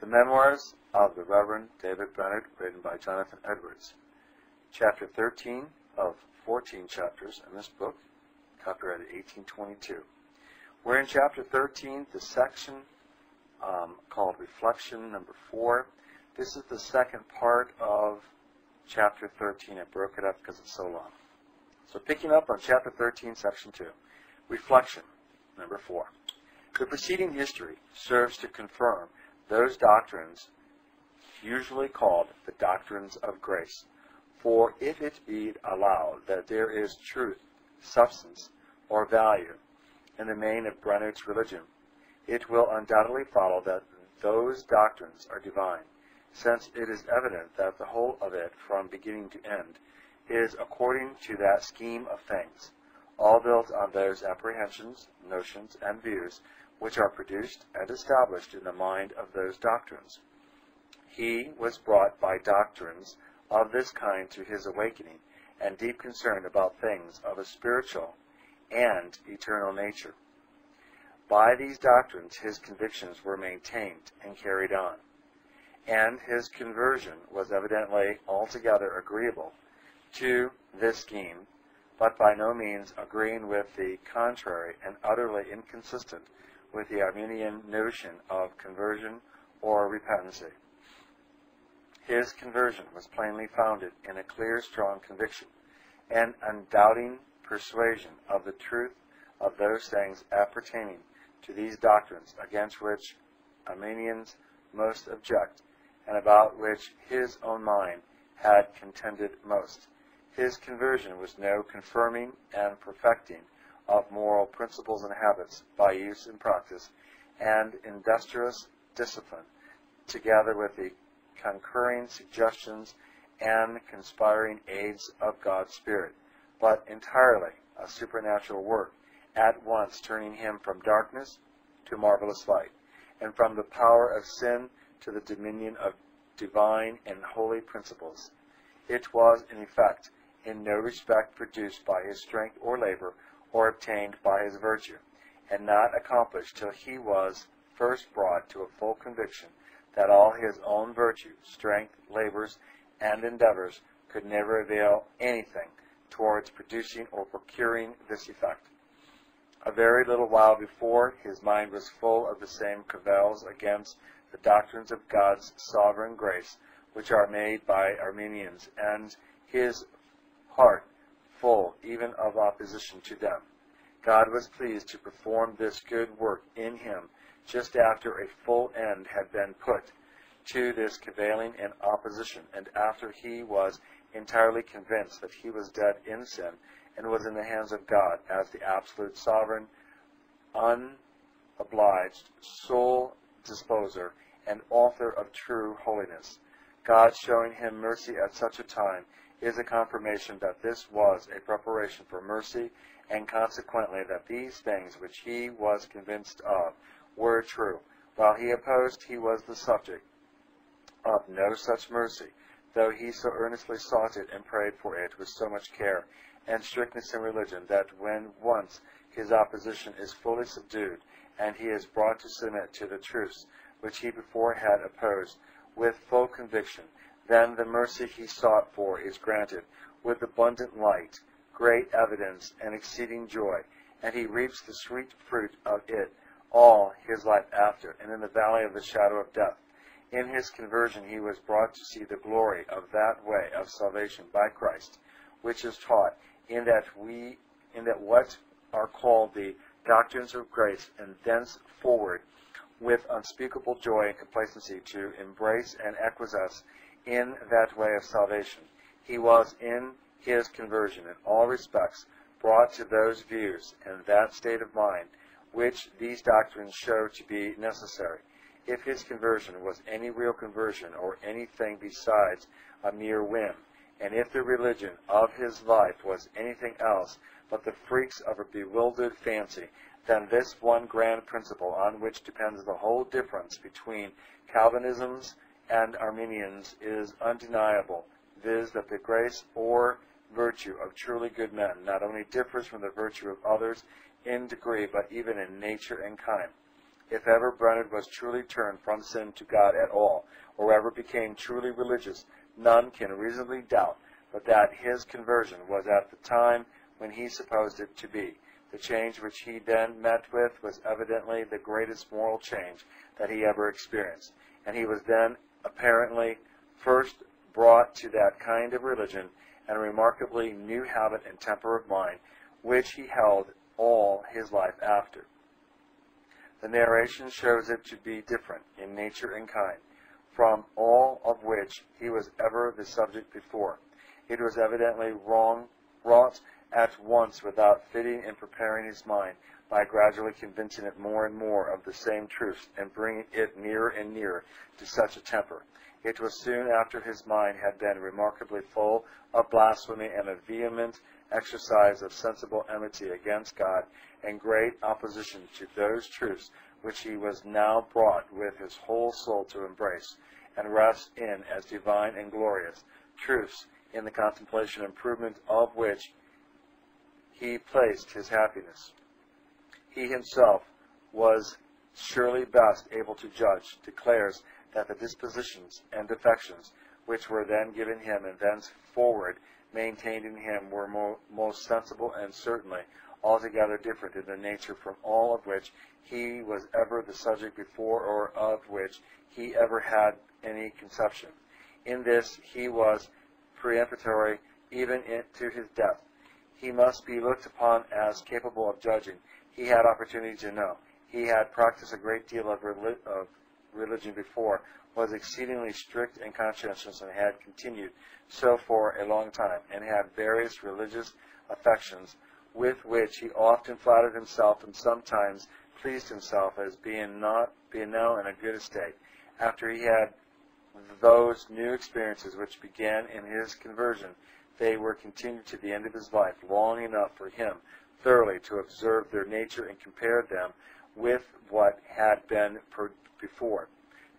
The Memoirs of the Reverend David Brainerd, written by Jonatha Edwards. Chapter 13 of 14 chapters in this book, copyrighted 1822. We're in chapter 13, the section called Reflection number 4. This is the second part of chapter 13. I broke it up because it's so long. So picking up on chapter 13, section 2. Reflection number 4. The preceding history serves to confirm those doctrines usually called the doctrines of grace. For if it be allowed that there is truth, substance, or value in the main of Brainerd's religion, it will undoubtedly follow that those doctrines are divine, since it is evident that the whole of it, from beginning to end, is according to that scheme of things, all built on those apprehensions, notions, and views which are produced and established in the mind of those doctrines. He was brought by doctrines of this kind to his awakening and deep concern about things of a spiritual and eternal nature. By these doctrines his convictions were maintained and carried on, and his conversion was evidently altogether agreeable to this scheme, but by no means agreeing with the contrary and utterly inconsistent with the Arminian notion of conversion or repentancy. His conversion was plainly founded in a clear, strong conviction and undoubting persuasion of the truth of those things appertaining to these doctrines against which Arminians most object, and about which his own mind had contended most. His conversion was no confirming and perfecting of moral principles and habits by use and practice and industrious discipline, together with the concurring suggestions and conspiring aids of God's Spirit, but entirely a supernatural work, at once turning him from darkness to marvelous light, and from the power of sin to the dominion of divine and holy principles. It was, in effect, in no respect produced by his strength or labor, or obtained by his virtue, and not accomplished till he was first brought to a full conviction that all his own virtue, strength, labors, and endeavors could never avail anything towards producing or procuring this effect. A very little while before, his mind was full of the same cavils against the doctrines of God's sovereign grace, which are made by Arminians, and his heart full even of opposition to them. God was pleased to perform this good work in him just after a full end had been put to this caviling and opposition, and after he was entirely convinced that he was dead in sin and was in the hands of God as the absolute sovereign, unobliged, sole disposer, and author of true holiness. God showing him mercy at such a time is a confirmation that this was a preparation for mercy, and consequently that these things which he was convinced of were true. While he opposed, he was the subject of no such mercy, though he so earnestly sought it and prayed for it with so much care and strictness in religion, that when once his opposition is fully subdued, and he is brought to submit to the truths which he before had opposed with full conviction, then the mercy he sought for is granted with abundant light, great evidence, and exceeding joy, and he reaps the sweet fruit of it all his life after, and in the valley of the shadow of death. In his conversion he was brought to see the glory of that way of salvation by Christ, which is taught in that what are called the doctrines of grace, and thenceforward with unspeakable joy and complacency to embrace and acquiesce in that way of salvation. He was in his conversion in all respects brought to those views and that state of mind which these doctrines show to be necessary. If his conversion was any real conversion or anything besides a mere whim, and if the religion of his life was anything else but the freaks of a bewildered fancy, then this one grand principle on which depends the whole difference between Calvinisms and Arminians is undeniable, viz., that the grace or virtue of truly good men not only differs from the virtue of others in degree, but even in nature and kind. If ever Brainerd was truly turned from sin to God at all, or ever became truly religious, none can reasonably doubt but that his conversion was at the time when he supposed it to be. The change which he then met with was evidently the greatest moral change that he ever experienced, and he was then apparently first brought to that kind of religion and remarkably new habit and temper of mind, which he held all his life after. The narration shows it to be different in nature and kind from all of which he was ever the subject before. It was evidently wrought at once without fitting and preparing his mind by gradually convincing it more and more of the same truths and bringing it nearer and nearer to such a temper. It was soon after his mind had been remarkably full of blasphemy and a vehement exercise of sensible enmity against God and great opposition to those truths which he was now brought with his whole soul to embrace and rest in as divine and glorious, truths in the contemplation and improvement of which he placed his happiness. He himself was surely best able to judge, declares that the dispositions and affections which were then given him and thenceforward maintained in him were most sensible and certainly altogether different in their nature from all of which he was ever the subject before or of which he ever had any conception. In this he was peremptory even to his death. He must be looked upon as capable of judging. He had opportunity to know. He had practiced a great deal of religion before, was exceedingly strict and conscientious, and had continued so for a long time, and had various religious affections with which he often flattered himself and sometimes pleased himself as being now in a good estate. After he had those new experiences which began in his conversion, they were continued to the end of his life, long enough for him thoroughly to observe their nature and compare them with what had been before.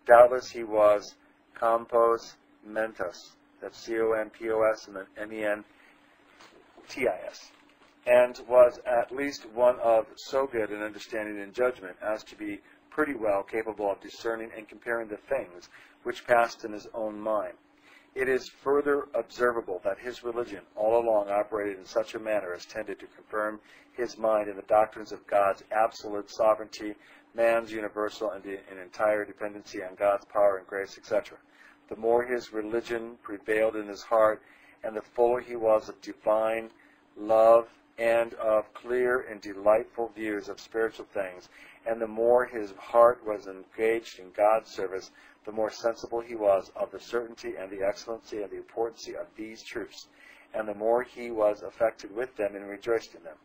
Doubtless he was compos mentis, that's C-O-M-P-O-S and then M-E-N-T-I-S, and was at least one of so good an understanding and judgment as to be pretty well capable of discerning and comparing the things which passed in his own mind. It is further observable that his religion all along operated in such a manner as tended to confirm his mind in the doctrines of God's absolute sovereignty, man's universal and entire dependency on God's power and grace, etc. The more his religion prevailed in his heart, and the fuller he was of divine love and of clear and delightful views of spiritual things, and the more his heart was engaged in God's service, the more sensible he was of the certainty and the excellency and the importance of these truths, and the more he was affected with them and rejoiced in them.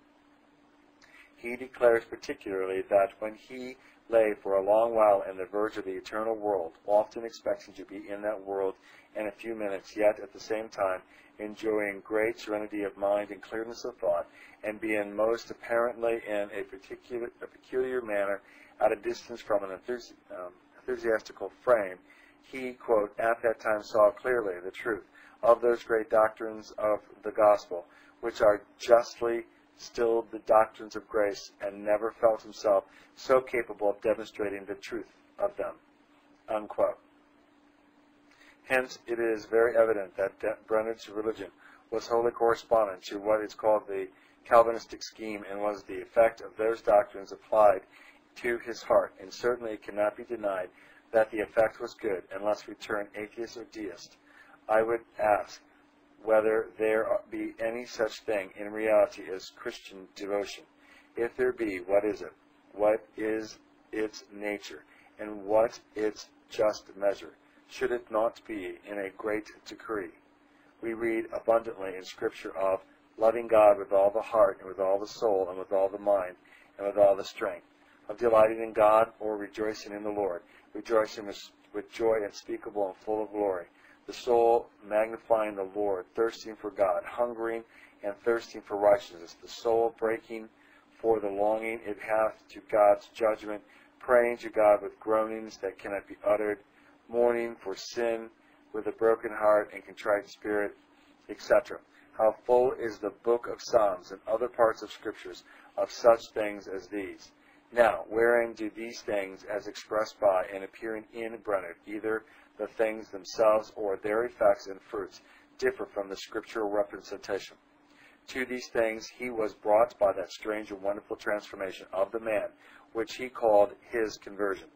He declares particularly that when he lay for a long while in the verge of the eternal world, often expecting to be in that world in a few minutes, yet at the same time enjoying great serenity of mind and clearness of thought, and being most apparently in a peculiar manner at a distance from an enthusiastical frame, he, quote, at that time saw clearly the truth of those great doctrines of the gospel, which are justly still the doctrines of grace, and never felt himself so capable of demonstrating the truth of them, unquote. Hence, it is very evident that Brainerd's religion was wholly correspondent to what is called the Calvinistic scheme, and was the effect of those doctrines applied to his heart, and certainly it cannot be denied that the effect was good, unless we turn atheist or deist. I would ask whether there be any such thing in reality as Christian devotion. If there be, what is it? What is its nature? And what its just measure? Should it not be in a great degree? We read abundantly in Scripture of loving God with all the heart and with all the soul and with all the mind and with all the strength, of delighting in God or rejoicing in the Lord, rejoicing with joy unspeakable and full of glory, the soul magnifying the Lord, thirsting for God, hungering and thirsting for righteousness, the soul breaking for the longing it hath to God's judgment, praying to God with groanings that cannot be uttered, mourning for sin with a broken heart and contrite spirit, etc. How full is the book of Psalms and other parts of Scriptures of such things as these. Now, wherein do these things, as expressed by and appearing in Brainerd, either the things themselves or their effects and fruits, differ from the scriptural representation? To these things he was brought by that strange and wonderful transformation of the man, which he called his conversion.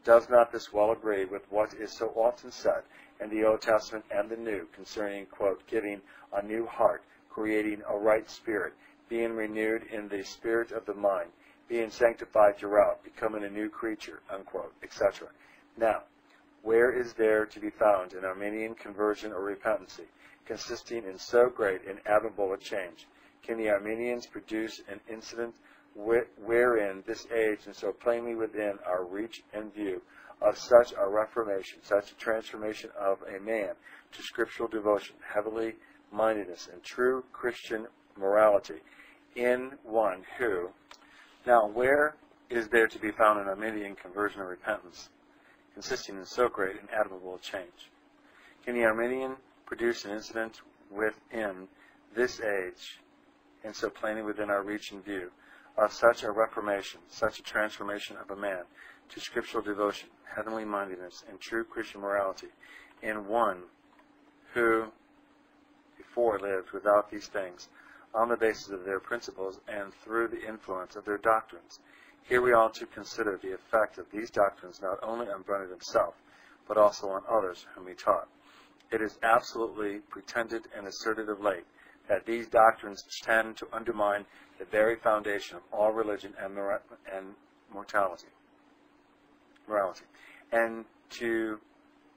Does not this well agree with what is so often said in the Old Testament and the New concerning, quote, giving a new heart, creating a right spirit, being renewed in the spirit of the mind, being sanctified throughout, becoming a new creature, unquote, etc. Now, where is there to be found an Arminian conversion or repentancy, consisting in so great and admirable a change? Can the Arminians produce an incident wherein this age and so plainly within our reach and view of such a reformation, such a transformation of a man to scriptural devotion, heavenly mindedness, and true Christian morality in one who... Now, where is there to be found an Arminian conversion or repentance, consisting in so great and admirable a change? Can the Arminian produce an incident within this age, and so plainly within our reach and view, of such a reformation, such a transformation of a man to scriptural devotion, heavenly mindedness, and true Christian morality, in one who before lived without these things, on the basis of their principles and through the influence of their doctrines? Here we ought to consider the effect of these doctrines not only on Brainerd himself, but also on others whom he taught. It is absolutely pretended and asserted of late that these doctrines tend to undermine the very foundation of all religion and morality, and to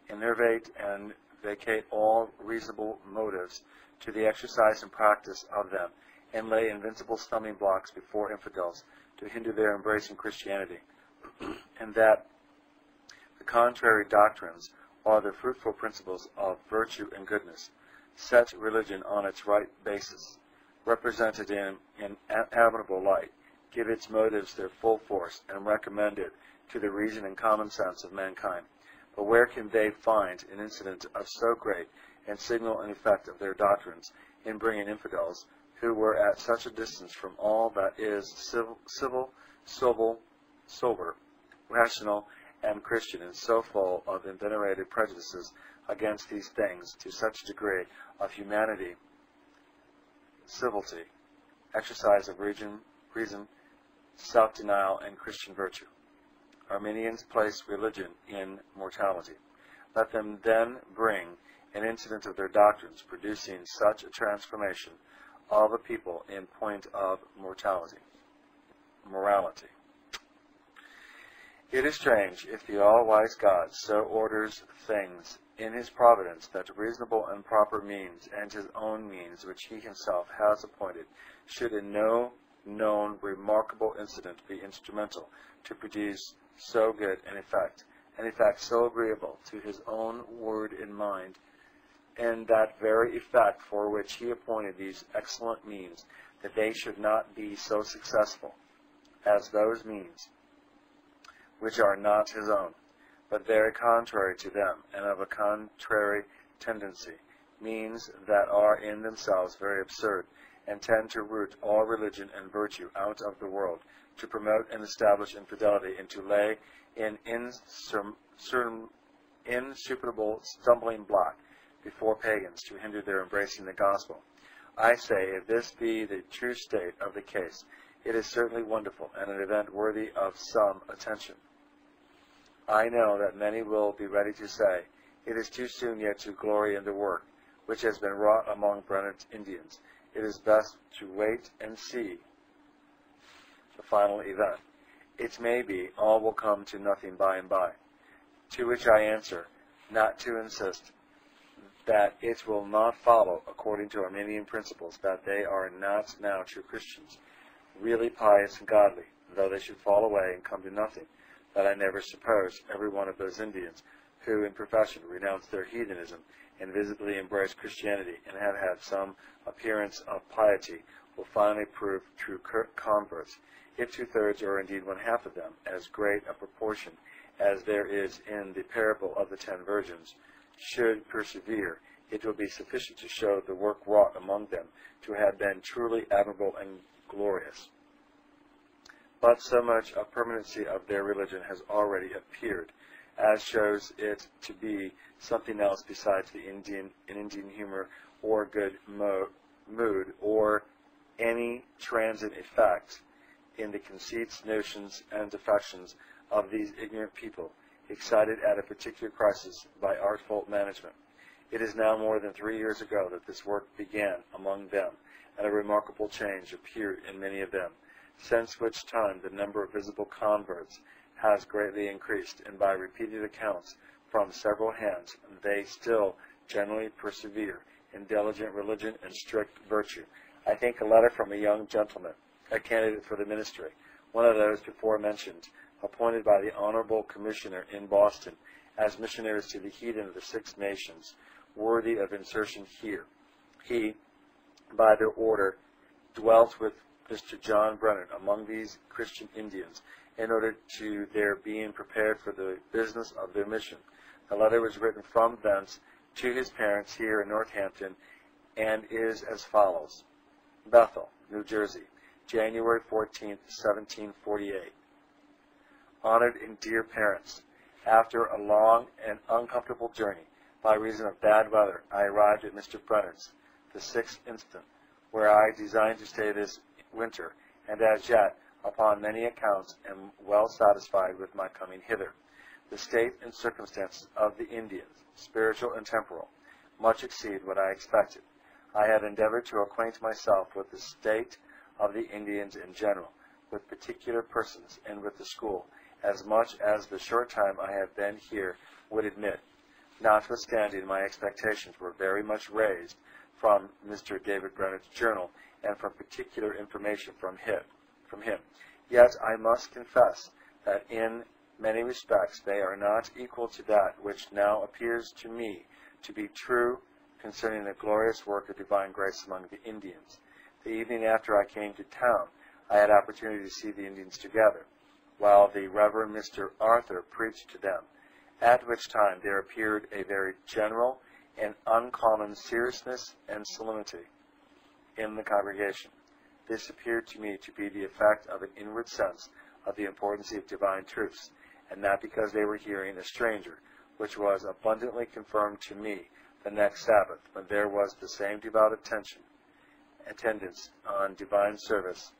enervate and vacate all reasonable motives to the exercise and practice of them, and lay invincible stumbling blocks before infidels to hinder their embracing Christianity, and that the contrary doctrines are the fruitful principles of virtue and goodness, set religion on its right basis, represented in an admirable light, give its motives their full force, and recommend it to the reason and common sense of mankind. But where can they find an incident of so great and signal an effect of their doctrines in bringing infidels, who were at such a distance from all that is civil, sober, rational, and Christian, and so full of invented prejudices against these things, to such a degree of humanity, civility, exercise of reason, self-denial, and Christian virtue? Arminians place religion in mortality. Let them then bring an incident of their doctrines, producing such a transformation of a people in point of morality. It is strange if the all-wise God so orders things in his providence that reasonable and proper means and his own means, which he himself has appointed, should in no known remarkable incident be instrumental to produce so good an effect so agreeable to his own word and mind, and that very effect for which he appointed these excellent means, that they should not be so successful as those means which are not his own, but very contrary to them, and of a contrary tendency, means that are in themselves very absurd, and tend to root all religion and virtue out of the world, to promote and establish infidelity, and to lay an insuperable stumbling block before pagans to hinder their embracing the gospel. I say, if this be the true state of the case, it is certainly wonderful, and an event worthy of some attention. I know that many will be ready to say, it is too soon yet to glory in the work which has been wrought among Brainerd's Indians. It is best to wait and see the final event. It may be all will come to nothing by and by. To which I answer, not to insist that it will not follow, according to Arminian principles, that they are not now true Christians, really pious and godly, though they should fall away and come to nothing, that I never suppose every one of those Indians who in profession renounce their heathenism and visibly embrace Christianity and have had some appearance of piety will finally prove true converts, if 2/3 or indeed 1/2 of them, as great a proportion as there is in the parable of the 10 virgins, should persevere. It will be sufficient to show the work wrought among them to have been truly admirable and glorious. but so much of permanency of their religion has already appeared, as shows it to be something else besides the Indian humor or good mood, or any transient effect in the conceits, notions, and affections of these ignorant people, excited at a particular crisis by artful management. It is now more than 3 years ago that this work began among them, and a remarkable change appeared in many of them, since which time the number of visible converts has greatly increased, and by repeated accounts from several hands, they still generally persevere in diligent religion and strict virtue. I think a letter from a young gentleman, a candidate for the ministry, one of those before mentioned, appointed by the Honorable Commissioner in Boston as missionaries to the heathen of the Six Nations, worthy of insertion here. He, by their order, dwelt with Mr. John Brainerd among these Christian Indians in order to their being prepared for the business of their mission. The letter was written from thence to his parents here in Northampton, and is as follows. Bethel, New Jersey, January 14th, 1748. Honored and dear parents, after a long and uncomfortable journey, by reason of bad weather, I arrived at Mr. Brainerd's, the 6th instant, where I designed to stay this winter, and as yet, upon many accounts, am well satisfied with my coming hither. The state and circumstances of the Indians, spiritual and temporal, much exceed what I expected. I have endeavored to acquaint myself with the state of the Indians in general, with particular persons, and with the school, as much as the short time I have been here would admit. Notwithstanding, my expectations were very much raised from Mr. David Brainerd's journal, and from particular information from him. Yet I must confess that in many respects they are not equal to that which now appears to me to be true concerning the glorious work of divine grace among the Indians. The evening after I came to town, I had opportunity to see the Indians together, while the Reverend Mr. Arthur preached to them, at which time there appeared a very general and uncommon seriousness and solemnity in the congregation. This appeared to me to be the effect of an inward sense of the importance of divine truths, and not because they were hearing a stranger, which was abundantly confirmed to me the next Sabbath, when there was the same devout attendance on divine service,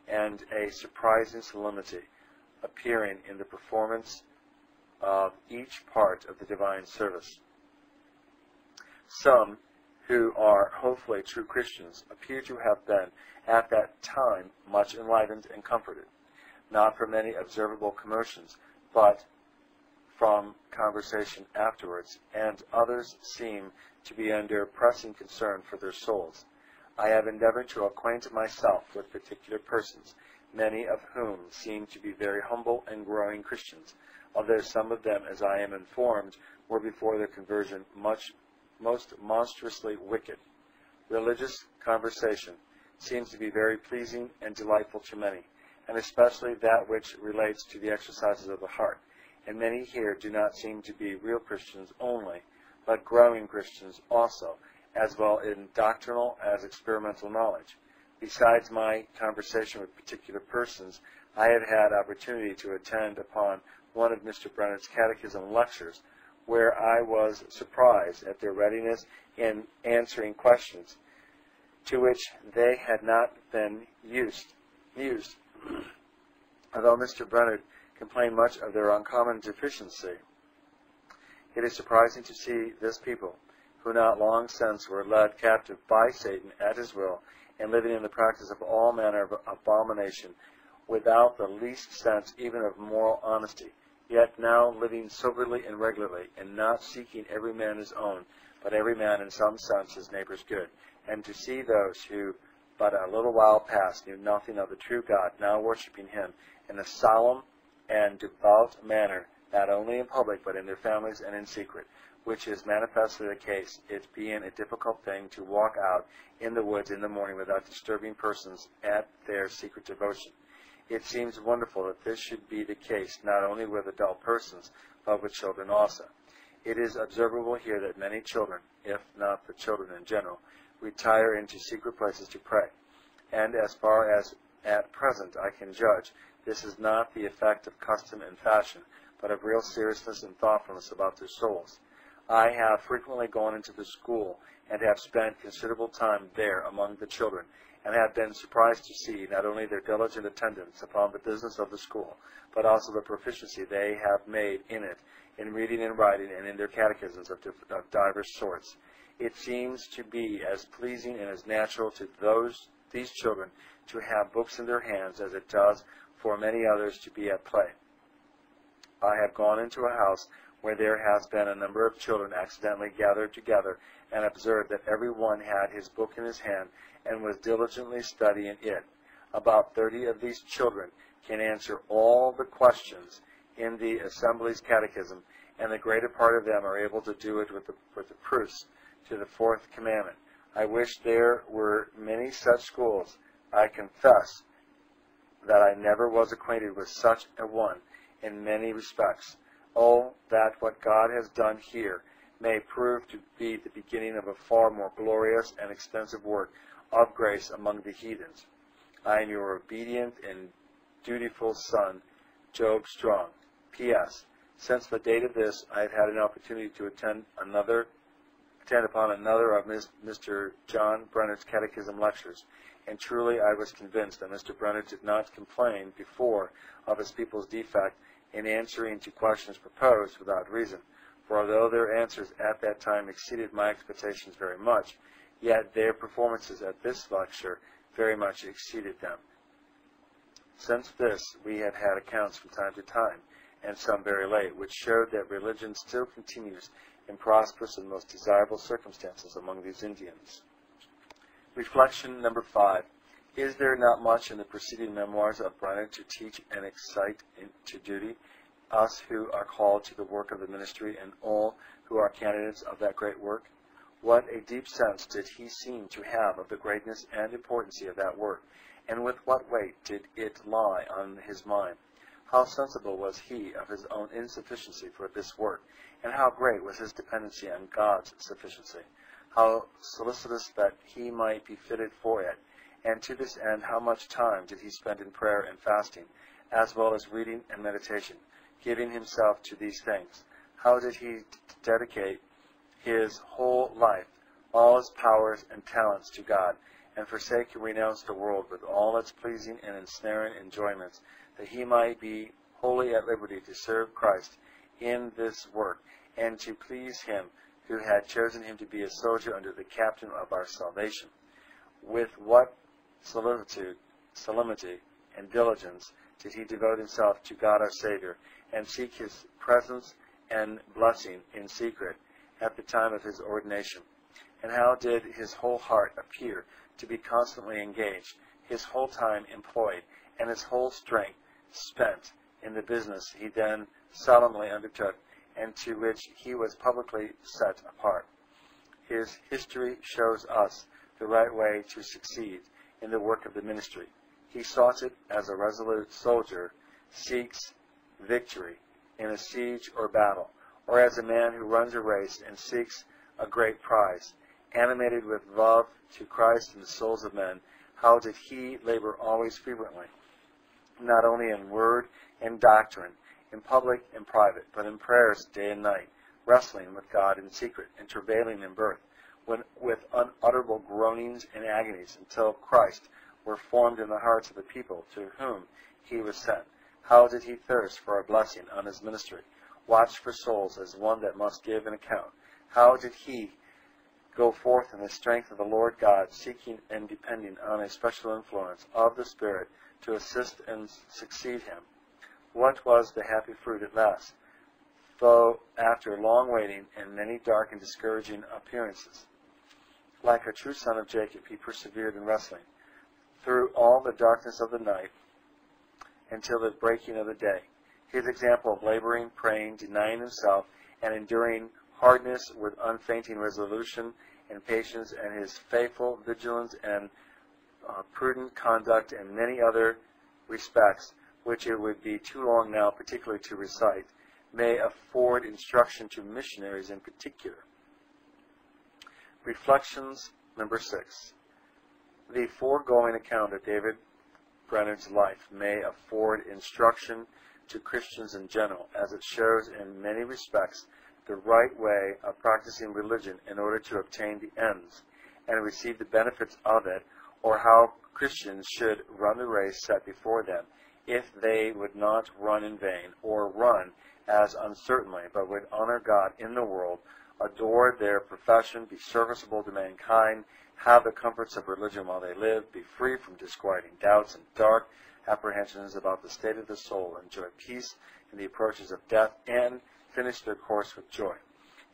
and a surprising solemnity appearing in the performance of each part of the divine service. Some, who are hopefully true Christians, appear to have been at that time much enlivened and comforted, not from any observable commotions, but from conversation afterwards, and others seem to be under pressing concern for their souls. I have endeavored to acquaint myself with particular persons, many of whom seem to be very humble and growing Christians, although some of them, as I am informed, were before their conversion most monstrously wicked. Religious conversation seems to be very pleasing and delightful to many, and especially that which relates to the exercises of the heart. And many here do not seem to be real Christians only, but growing Christians also, as well in doctrinal as experimental knowledge. Besides my conversation with particular persons, I have had opportunity to attend upon one of Mr. Brainerd's catechism lectures, where I was surprised at their readiness in answering questions to which they had not been used. Although Mr. Brainerd complained much of their uncommon deficiency, it is surprising to see this people, who not long since were led captive by Satan at his will, and living in the practice of all manner of abomination, without the least sense even of moral honesty, yet now living soberly and regularly, and not seeking every man his own, but every man in some sense his neighbor's good. And to see those who but a little while past knew nothing of the true God, now worshiping him in a solemn and devout manner, not only in public, but in their families and in secret, which is manifestly the case, it being a difficult thing to walk out in the woods in the morning without disturbing persons at their secret devotion. It seems wonderful that this should be the case not only with adult persons, but with children also. It is observable here that many children, if not the children in general, retire into secret places to pray, and as far as at present I can judge, This is not the effect of custom and fashion, but of real seriousness and thoughtfulness about their souls. I have frequently gone into the school and have spent considerable time there among the children, and have been surprised to see not only their diligent attendance upon the business of the school, but also the proficiency they have made in it, in reading and writing, and in their catechisms of divers sorts. It seems to be as pleasing and as natural to these children to have books in their hands as it does for many others to be at play. I have gone into a house where there has been a number of children accidentally gathered together, and observed that every one had his book in his hand and was diligently studying it. About 30 of these children can answer all the questions in the Assembly's catechism, and the greater part of them are able to do it with the proofs to the fourth commandment. I wish there were many such schools. I confess that I never was acquainted with such a one in many respects. Oh, that what God has done here may prove to be the beginning of a far more glorious and extensive work of grace among the heathens. I am your obedient and dutiful son, Job Strong. P.S. Since the date of this, I have had an opportunity to attend upon another of Mr. John Brainerd's catechism lectures, and truly I was convinced that Mr. Brainerd did not complain before of his people's defect in answering to questions proposed without reason, for although their answers at that time exceeded my expectations very much, yet their performances at this lecture very much exceeded them. Since this, we have had accounts from time to time, and some very late, which showed that religion still continues in prosperous and most desirable circumstances among these Indians. Reflection number 5. Is there not much in the preceding memoirs of Brainerd to teach and excite into duty us who are called to the work of the ministry, and all who are candidates of that great work? What a deep sense did he seem to have of the greatness and importance of that work, and with what weight did it lie on his mind? How sensible was he of his own insufficiency for this work, and how great was his dependency on God's sufficiency? How solicitous that he might be fitted for it, and to this end how much time did he spend in prayer and fasting, as well as reading and meditation, giving himself to these things? How did he dedicate his whole life, all his powers and talents to God, and forsake and renounce the world with all its pleasing and ensnaring enjoyments, that he might be wholly at liberty to serve Christ in this work, and to please him who had chosen him to be a soldier under the captain of our salvation? With what solicitude, solemnity, and diligence did he devote himself to God our Savior, and seek his presence and blessing in secret at the time of his ordination? And how did his whole heart appear to be constantly engaged, his whole time employed, and his whole strength spent in the business he then solemnly undertook, and to which he was publicly set apart? His history shows us the right way to succeed in the work of the ministry. He sought it as a resolute soldier seeks victory in a siege or battle, or as a man who runs a race and seeks a great prize. Animated with love to Christ and the souls of men, how did he labor always frequently, not only in word and doctrine, in public and private, but in prayers day and night, wrestling with God in secret, and travailing in birth, with unutterable groanings and agonies, until Christ were formed in the hearts of the people to whom he was sent? How did he thirst for a blessing on his ministry, watch for souls as one that must give an account? How did he go forth in the strength of the Lord God, seeking and depending on a special influence of the Spirit to assist and succeed him? What was the happy fruit at last, though after long waiting and many dark and discouraging appearances? Like a true son of Jacob, he persevered in wrestling through all the darkness of the night until the breaking of the day. His example of laboring, praying, denying himself, and enduring hardness with unfainting resolution and patience, and his faithful vigilance and prudent conduct in many other respects, which it would be too long now particularly to recite, may afford instruction to missionaries in particular. Reflections number 6. The foregoing account of David Brainerd's life may afford instruction to Christians in general, as it shows in many respects the right way of practicing religion in order to obtain the ends and receive the benefits of it, or how Christians should run the race set before them, if they would not run in vain, or run as uncertainly, but would honor God in the world, adore their profession, be serviceable to mankind, have the comforts of religion while they live, be free from disquieting doubts and dark apprehensions about the state of the soul, enjoy peace in the approaches of death, and finish their course with joy.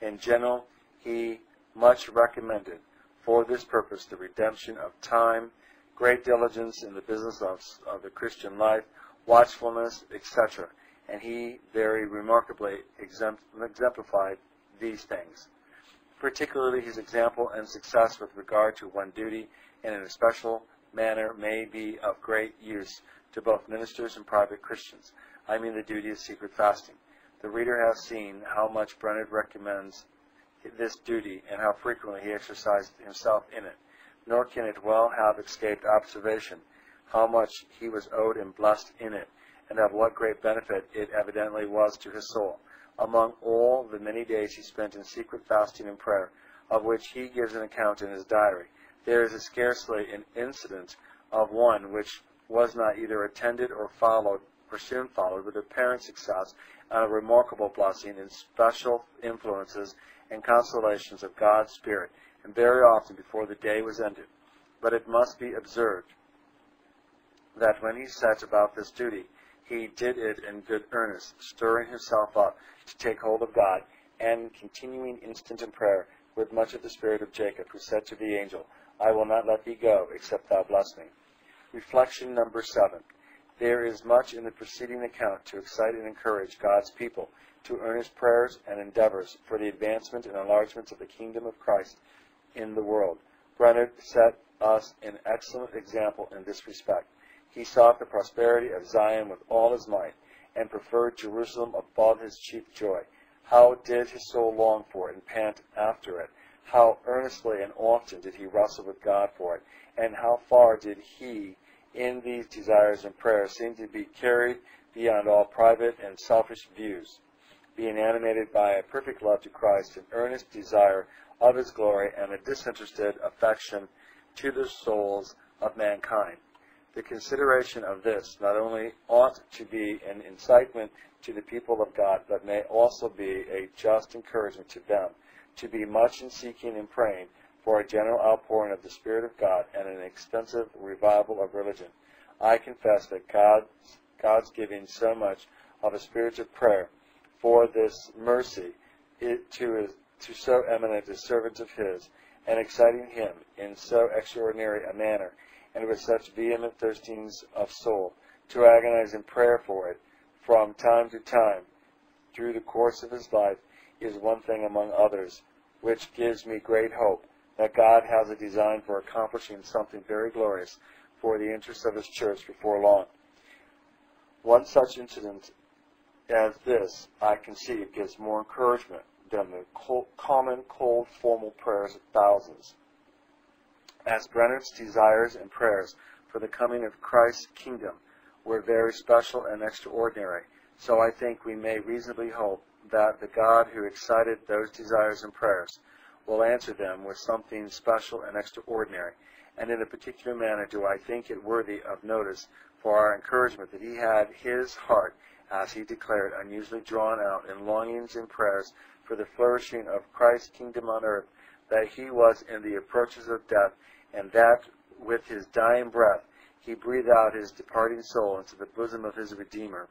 In general, he much recommended for this purpose the redemption of time, great diligence in the business of the Christian life, watchfulness, etc. And he very remarkably exemplified these things. Particularly his example and success with regard to one duty, and in a special manner may be of great use to both ministers and private Christians. I mean the duty of secret fasting. The reader has seen how much Brainerd recommends this duty and how frequently he exercised himself in it. Nor can it well have escaped observation how much he was owed and blessed in it, and of what great benefit it evidently was to his soul. Among all the many days he spent in secret fasting and prayer, of which he gives an account in his diary, there is scarcely an incident of one which was not either attended or followed, or soon followed, with apparent success and a remarkable blessing in special influences and consolations of God's Spirit, and very often before the day was ended. But it must be observed that when he set about this duty, he did it in good earnest, stirring himself up to take hold of God, and continuing instant in prayer, with much of the spirit of Jacob, who said to the angel, I will not let thee go, except thou bless me. Reflection number 7. There is much in the preceding account to excite and encourage God's people to earnest prayers and endeavors for the advancement and enlargement of the kingdom of Christ in the world. Brainerd set us an excellent example in this respect. He sought the prosperity of Zion with all his might, and preferred Jerusalem above his chief joy. How did his soul long for it and pant after it? How earnestly and often did he wrestle with God for it? And how far did he, in these desires and prayers, seem to be carried beyond all private and selfish views, being animated by a perfect love to Christ, an earnest desire of his glory, and a disinterested affection to the souls of mankind. The consideration of this not only ought to be an incitement to the people of God, but may also be a just encouragement to them to be much in seeking and praying for a general outpouring of the Spirit of God and an extensive revival of religion. I confess that God's giving so much of a spirit of prayer for this mercy to so eminent a servant of his, and exciting him in so extraordinary a manner, and with such vehement thirstings of soul, to agonize in prayer for it from time to time through the course of his life, is one thing among others, which gives me great hope that God has a design for accomplishing something very glorious for the interests of his church before long. One such incident as this, I conceive, gives more encouragement than the common, cold, formal prayers of thousands. As Brainerd's desires and prayers for the coming of Christ's kingdom were very special and extraordinary, so I think we may reasonably hope that the God who excited those desires and prayers will answer them with something special and extraordinary. And in a particular manner do I think it worthy of notice for our encouragement that he had his heart, as he declared, unusually drawn out in longings and prayers for the flourishing of Christ's kingdom on earth, that he was in the approaches of death, and that with his dying breath he breathed out his departing soul into the bosom of his Redeemer,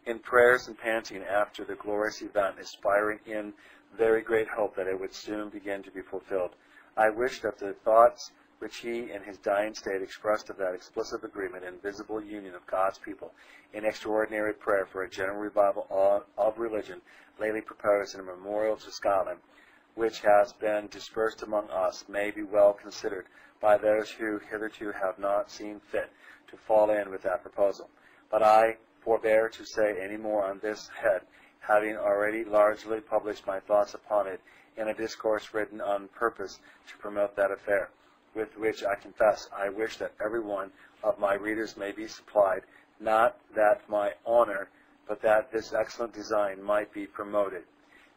in prayers and panting after the glorious event, aspiring in very great hope that it would soon begin to be fulfilled. I wish that the thoughts which he in his dying state expressed of that explicit agreement and visible union of God's people in extraordinary prayer for a general revival of religion, lately proposed in a memorial to Scotland, which has been dispersed among us, may be well considered by those who hitherto have not seen fit to fall in with that proposal. But I forbear to say any more on this head, having already largely published my thoughts upon it in a discourse written on purpose to promote that affair. with which I confess I wish that every one of my readers may be supplied, not that my honor, but that this excellent design might be promoted.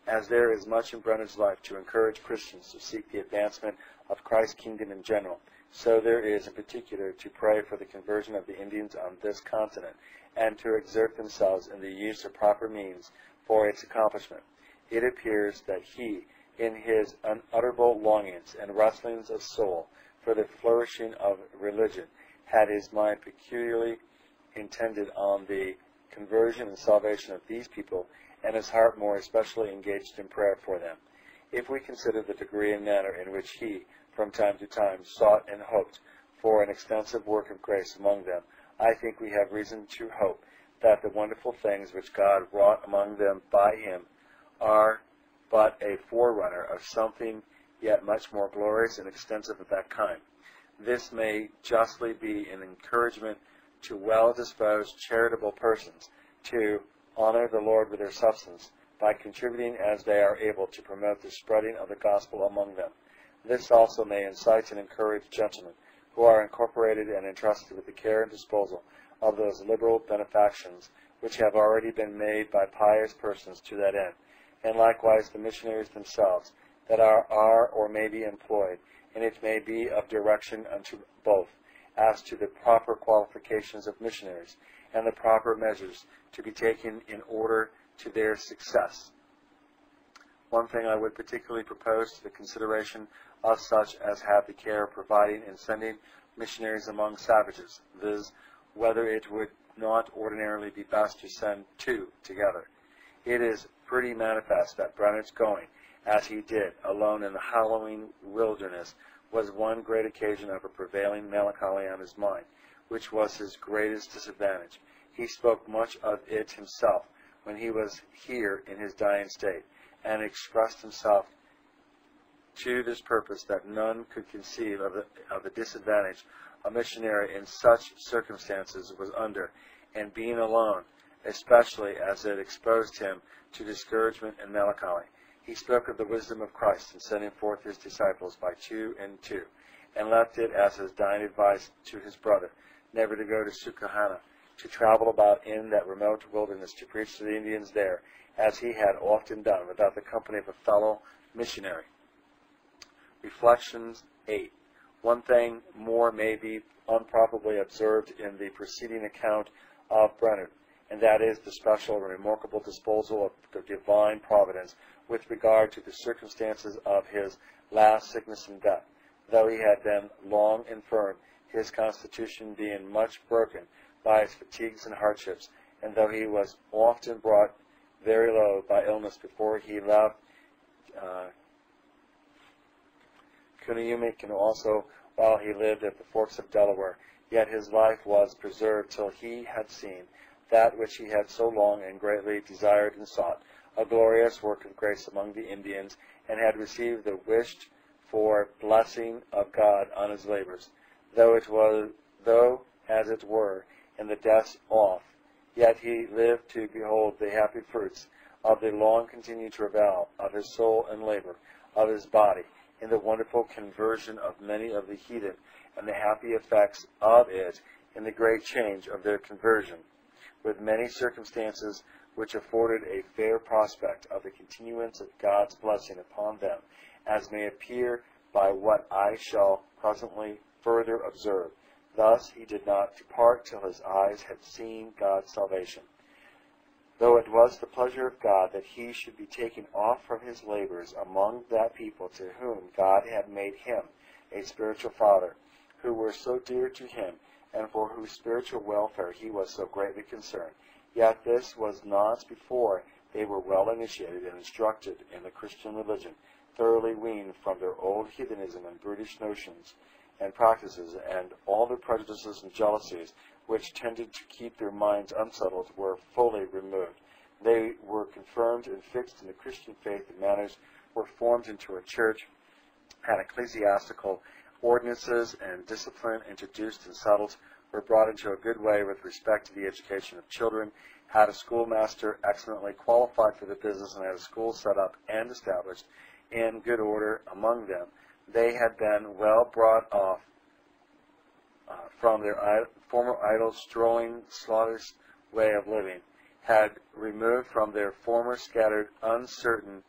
As there is much in Brainerd's life to encourage Christians to seek the advancement of Christ's kingdom in general, so there is in particular to pray for the conversion of the Indians on this continent, and to exert themselves in the use of proper means for its accomplishment. It appears that he, in his unutterable longings and wrestlings of soul for the flourishing of religion, had his mind peculiarly intended on the conversion and salvation of these people, and his heart more especially engaged in prayer for them. If we consider the degree and manner in which he, from time to time, sought and hoped for an extensive work of grace among them, I think we have reason to hope that the wonderful things which God wrought among them by him are but a forerunner of something yet much more glorious and extensive of that kind. This may justly be an encouragement to well-disposed charitable persons to honor the Lord with their substance by contributing as they are able to promote the spreading of the gospel among them. This also may incite and encourage gentlemen who are incorporated and entrusted with the care and disposal of those liberal benefactions which have already been made by pious persons to that end, and likewise the missionaries themselves that are or may be employed, and it may be of direction unto both, as to the proper qualifications of missionaries, and the proper measures to be taken in order to their success. One thing I would particularly propose to the consideration of such as have the care of providing and sending missionaries among savages, viz., whether it would not ordinarily be best to send two together. It is pretty manifest that Brainerd's going, as he did, alone in the howling wilderness, was one great occasion of a prevailing melancholy on his mind, which was his greatest disadvantage. He spoke much of it himself when he was here in his dying state, and expressed himself to this purpose that none could conceive of the disadvantage a missionary in such circumstances was under, and being alone, especially as it exposed him to discouragement and melancholy. He spoke of the wisdom of Christ in sending forth his disciples by 2 and 2, and left it as his dying advice to his brother, never to go to Susquehanna, to travel about in that remote wilderness to preach to the Indians there, as he had often done, without the company of a fellow missionary. Reflections 8. One thing more may be unprobably observed in the preceding account of Brainerd, and that is the special and remarkable disposal of the divine providence with regard to the circumstances of his last sickness and death. Though he had been long infirm, his constitution being much broken by his fatigues and hardships, and though he was often brought very low by illness before he left Cunayumic, and also while he lived at the Forks of Delaware, yet his life was preserved till he had seen that which he had so long and greatly desired and sought, a glorious work of grace among the Indians, and had received the wished for blessing of God on his labors, though as it were in the death's off, yet he lived to behold the happy fruits of the long continued travail of his soul and labor of his body, in the wonderful conversion of many of the heathen, and the happy effects of it in the great change of their conversion, with many circumstances which afforded a fair prospect of the continuance of God's blessing upon them, as may appear by what I shall presently further observe. Thus he did not depart till his eyes had seen God's salvation. Though it was the pleasure of God that he should be taken off from his labors among that people to whom God had made him a spiritual father, who were so dear to him, and for whose spiritual welfare he was so greatly concerned, yet this was not before they were well initiated and instructed in the Christian religion, thoroughly weaned from their old heathenism and brutish notions and practices, and all their prejudices and jealousies which tended to keep their minds unsettled were fully removed. They were confirmed and fixed in the Christian faith, and manners were formed into a church, had ecclesiastical ordinances and discipline introduced and settled, were brought into a good way with respect to the education of children, had a schoolmaster excellently qualified for the business, and had a school set up and established in good order among them, they had been well brought off from their former idle, strolling, slaughterous way of living, had removed from their former scattered, uncertain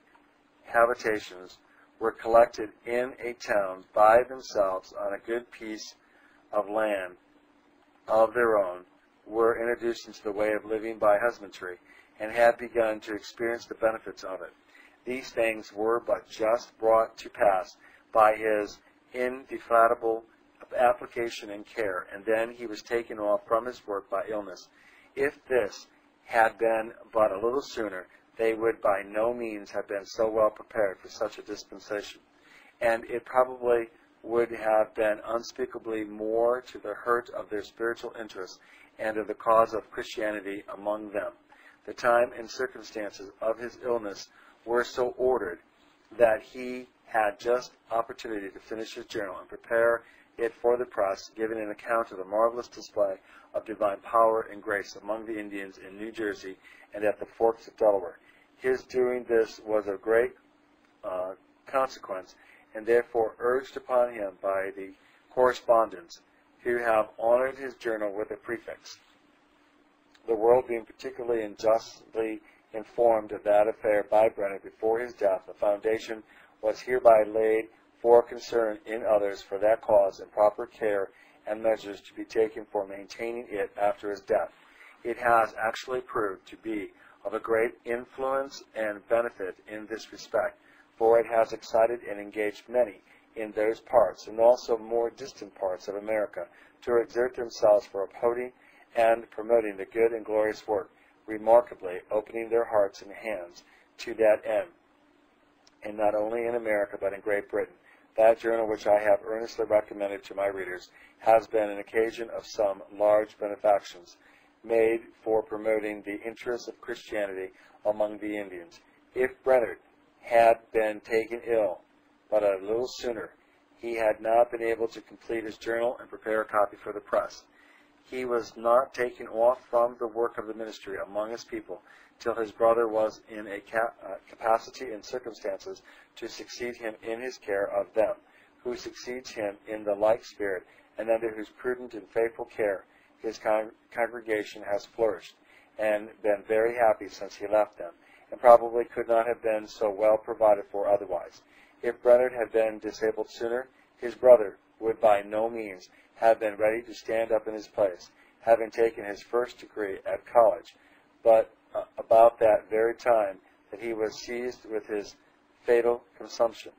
habitations, were collected in a town by themselves on a good piece of land of their own, were introduced into the way of living by husbandry, and had begun to experience the benefits of it. These things were but just brought to pass by his indefatigable application and care, and then he was taken off from his work by illness. If this had been but a little sooner, they would by no means have been so well prepared for such a dispensation, and it probably would have been unspeakably more to the hurt of their spiritual interests and of the cause of Christianity among them. The time and circumstances of his illness were so ordered that he had just opportunity to finish his journal and prepare it for the press, giving an account of the marvelous display of divine power and grace among the Indians in New Jersey and at the Forks of Delaware. His doing this was of great consequence, and therefore urged upon him by the correspondents who have honored his journal with a prefix. The world being particularly and justly informed of that affair by Brainerd before his death, the foundation was hereby laid for concern in others for that cause, and proper care and measures to be taken for maintaining it after his death. It has actually proved to be of a great influence and benefit in this respect, for it has excited and engaged many in those parts, and also more distant parts of America, to exert themselves for upholding and promoting the good and glorious work, remarkably opening their hearts and hands to that end, and not only in America but in Great Britain. That journal, which I have earnestly recommended to my readers, has been an occasion of some large benefactions made for promoting the interests of Christianity among the Indians. If Brainerd had been taken ill but a little sooner, he had not been able to complete his journal and prepare a copy for the press. He was not taken off from the work of the ministry among his people till his brother was in a capacity and circumstances to succeed him in his care of them, who succeeds him in the like spirit, and under whose prudent and faithful care his congregation has flourished, and been very happy since he left them, and probably could not have been so well provided for otherwise. If Brainerd had been disabled sooner, his brother would by no means have been ready to stand up in his place, having taken his first degree at college, but about that very time that he was seized with his fatal consumption.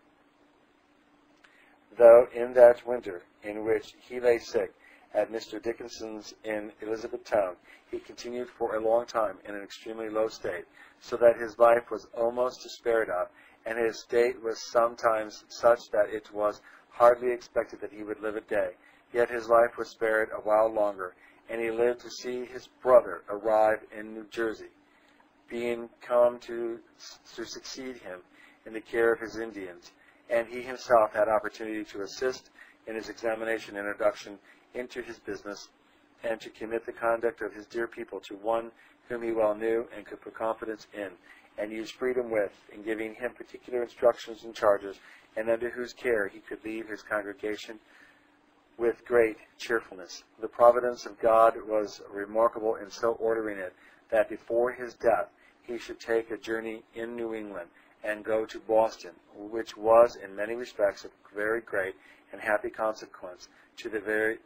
Though in that winter in which he lay sick at Mr. Dickinson's in Elizabethtown, he continued for a long time in an extremely low state, so that his life was almost despaired of, and his state was sometimes such that it was hardly expected that he would live a day. Yet his life was spared a while longer, and he lived to see his brother arrive in New Jersey, being come to succeed him in the care of his Indians, and he himself had opportunity to assist in his examination and introduction into his business, and to commit the conduct of his dear people to one whom he well knew and could put confidence in, and use freedom with, in giving him particular instructions and charges, and under whose care he could leave his congregation with great cheerfulness. The providence of God was remarkable in so ordering it that before his death he should take a journey in New England and go to Boston, which was in many respects of very great and happy consequence to the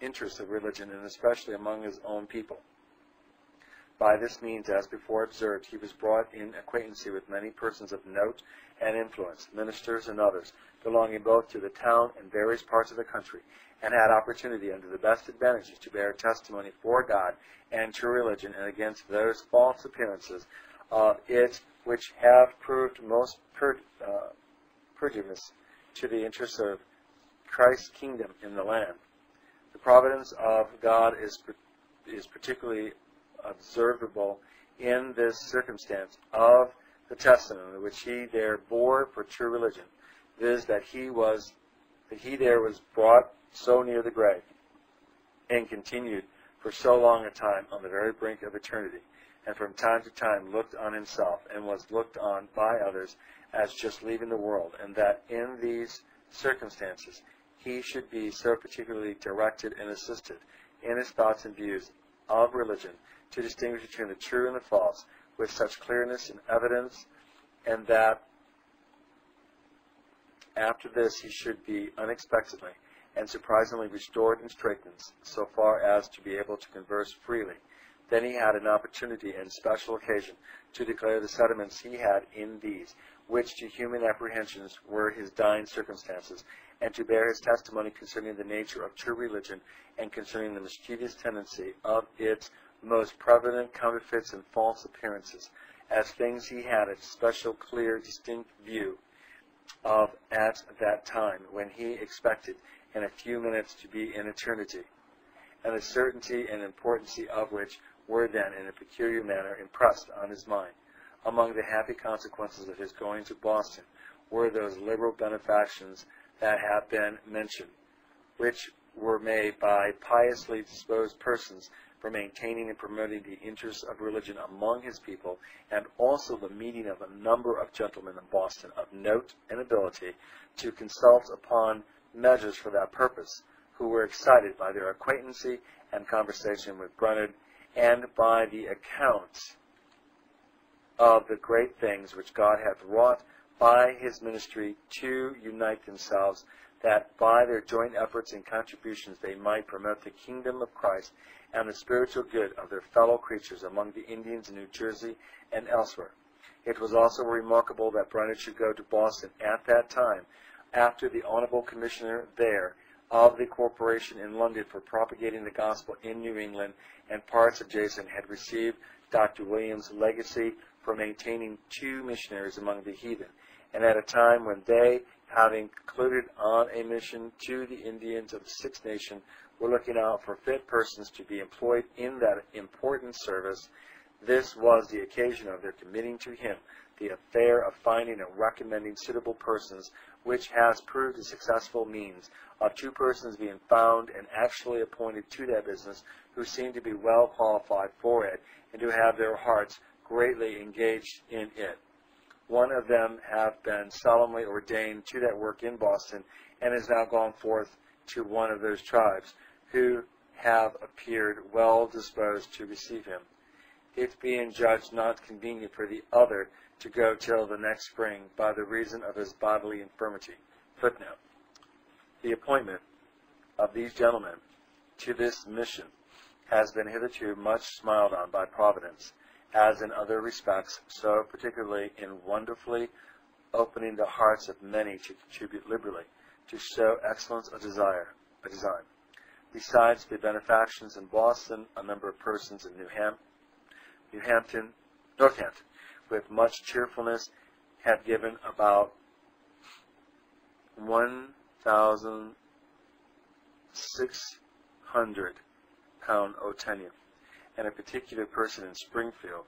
interests of religion, and especially among his own people. By this means, as before observed, he was brought in acquaintancy with many persons of note and influence, ministers and others, belonging both to the town and various parts of the country, and had opportunity under the best advantages to bear testimony for God and true religion, and against those false appearances of it which have proved most perjurious to the interests of Christ's kingdom in the land. The providence of God is particularly observable in this circumstance of the testimony which he there bore for true religion, viz., that he there was brought so near the grave, and continued for so long a time on the very brink of eternity, and from time to time looked on himself, and was looked on by others as just leaving the world, and that in these circumstances he should be so particularly directed and assisted in his thoughts and views of religion to distinguish between the true and the false with such clearness and evidence, and that after this he should be unexpectedly and surprisingly restored and strengthened so far as to be able to converse freely. Then he had an opportunity and special occasion to declare the sentiments he had in these, which to human apprehensions were his dying circumstances, and to bear his testimony concerning the nature of true religion, and concerning the mischievous tendency of its most prevalent counterfeits and false appearances, as things he had a special, clear, distinct view of at that time, when he expected in a few minutes to be in eternity, and the certainty and importance of which were then in a peculiar manner impressed on his mind. Among the happy consequences of his going to Boston were those liberal benefactions that have been mentioned, which were made by piously disposed persons for maintaining and promoting the interests of religion among his people, and also the meeting of a number of gentlemen in Boston of note and ability to consult upon measures for that purpose, who were excited by their acquaintancy and conversation with Brainerd, and by the accounts of the great things which God hath wrought by his ministry to unite themselves, that by their joint efforts and contributions they might promote the kingdom of Christ and the spiritual good of their fellow creatures among the Indians in New Jersey and elsewhere. It was also remarkable that Brainerd should go to Boston at that time, after the Honorable Commissioner there of the corporation in London for propagating the gospel in New England and parts adjacent had received Dr. Williams' legacy for maintaining 2 missionaries among the heathen, and at a time when they, having concluded on a mission to the Indians of the Six Nations, were looking out for fit persons to be employed in that important service. This was the occasion of their committing to him the affair of finding and recommending suitable persons, which has proved a successful means of 2 persons being found and actually appointed to that business, who seem to be well qualified for it, and to have their hearts greatly engaged in it. One of them have been solemnly ordained to that work in Boston, and has now gone forth to one of those tribes, who have appeared well disposed to receive him, it being judged not convenient for the other to go till the next spring, by the reason of his bodily infirmity. Footnote: the appointment of these gentlemen to this mission has been hitherto much smiled on by Providence, as in other respects, so particularly in wonderfully opening the hearts of many to contribute liberally, to show excellence of design. Besides the benefactions in Boston, a number of persons in Northampton, with much cheerfulness, have given about £1,600 otennium, and a particular person in Springfield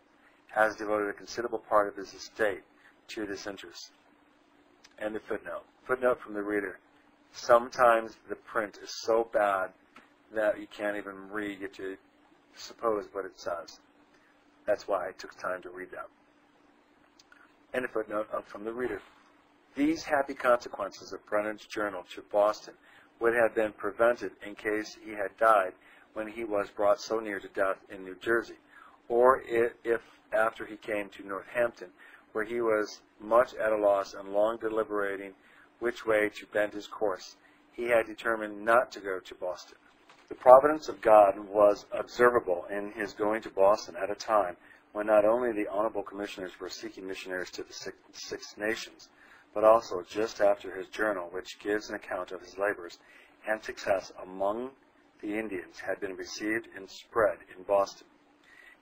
has devoted a considerable part of his estate to this interest. End of footnote. Footnote from the reader. Sometimes the print is so bad that you can't even read. You have to suppose what it says. That's why I took time to read that. End of footnote from the reader. These happy consequences of Brainerd's journey to Boston would have been prevented in case he had died when he was brought so near to death in New Jersey, or if after he came to Northampton, where he was much at a loss and long deliberating which way to bend his course, he had determined not to go to Boston. The providence of God was observable in his going to Boston at a time when not only the honorable commissioners were seeking missionaries to the Six Nations, but also just after his journal, which gives an account of his labors and success among the Indians, had been received and spread in Boston.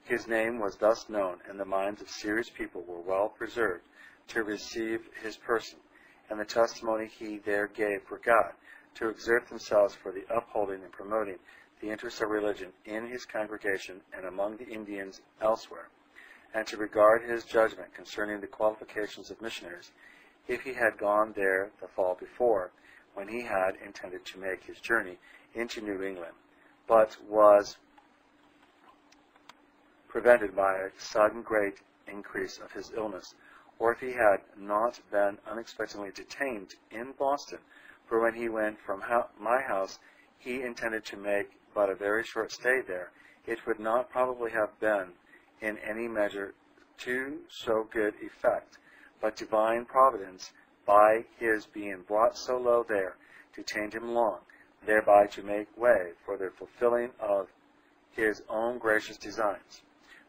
His name was thus known, and the minds of serious people were well preserved to receive his person, and the testimony he there gave for God, to exert themselves for the upholding and promoting the interests of religion in his congregation and among the Indians elsewhere, and to regard his judgment concerning the qualifications of missionaries, if he had gone there the fall before, when he had intended to make his journey into New England, but was prevented by a sudden great increase of his illness, or if he had not been unexpectedly detained in Boston, for when he went from my house, he intended to make but a very short stay there, it would not probably have been in any measure to so good effect, but divine providence, by his being brought so low there, detained him long, thereby to make way for the fulfilling of his own gracious designs.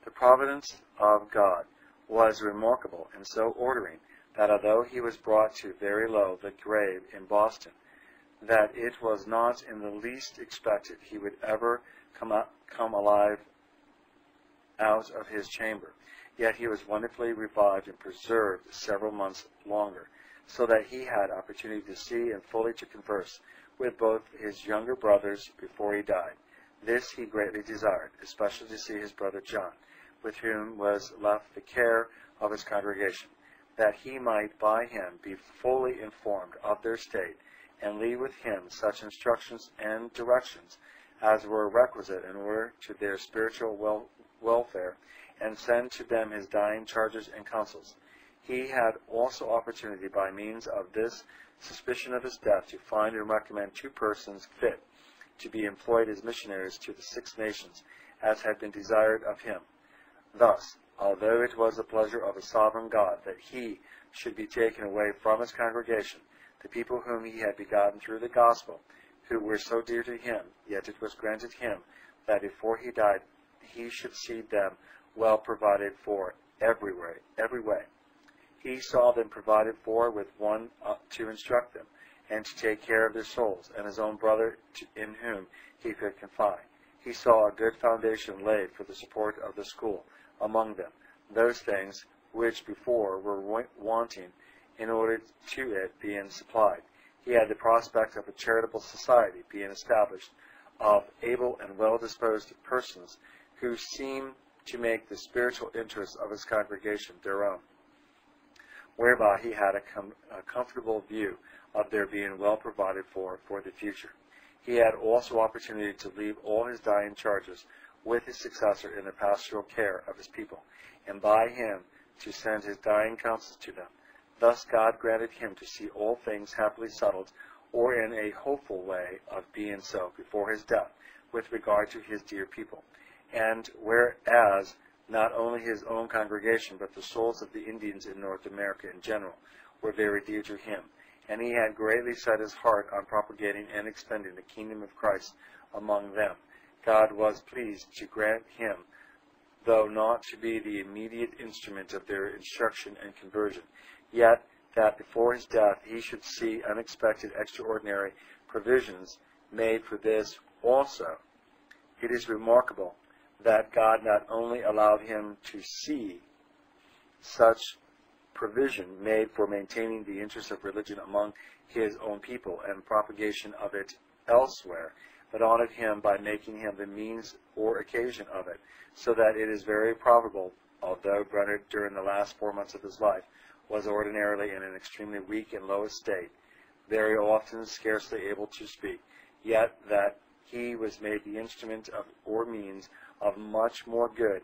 The providence of God was remarkable in so ordering that although he was brought to very low the grave in Boston, that it was not in the least expected he would ever come alive out of his chamber. Yet he was wonderfully revived and preserved several months longer, so that he had opportunity to see and fully to converse with both his younger brothers before he died. This he greatly desired, especially to see his brother John, with whom was left the care of his congregation, that he might by him be fully informed of their state, and leave with him such instructions and directions as were requisite in order to their spiritual welfare, and send to them his dying charges and counsels. He had also opportunity, by means of this suspicion of his death, to find and recommend 2 persons fit to be employed as missionaries to the 6 nations, as had been desired of him. Thus, although it was the pleasure of a sovereign God that he should be taken away from his congregation, the people whom he had begotten through the gospel, who were so dear to him, yet it was granted him that before he died he should see them well provided for every way. He saw them provided for with one to instruct them, and to take care of their souls, and his own brother in whom he could confide. He saw a good foundation laid for the support of the school among them, those things which before were wanting in order to it being supplied. He had the prospect of a charitable society being established, of able and well-disposed persons who seemed to make the spiritual interests of his congregation their own, whereby he had a comfortable view of their being well provided for the future. He had also opportunity to leave all his dying charges with his successor in the pastoral care of his people, and by him to send his dying counsels to them. Thus God granted him to see all things happily settled, or in a hopeful way of being so, before his death, with regard to his dear people. And whereas not only his own congregation, but the souls of the Indians in North America in general were very dear to him, and he had greatly set his heart on propagating and extending the kingdom of Christ among them, God was pleased to grant him, though not to be the immediate instrument of their instruction and conversion, yet that before his death he should see unexpected extraordinary provisions made for this also. It is remarkable that God not only allowed him to see such provision made for maintaining the interest of religion among his own people and propagation of it elsewhere, but honored him by making him the means or occasion of it, so that it is very probable, although Brainerd during the last 4 months of his life was ordinarily in an extremely weak and low estate, very often scarcely able to speak, yet that he was made the instrument of or means of much more good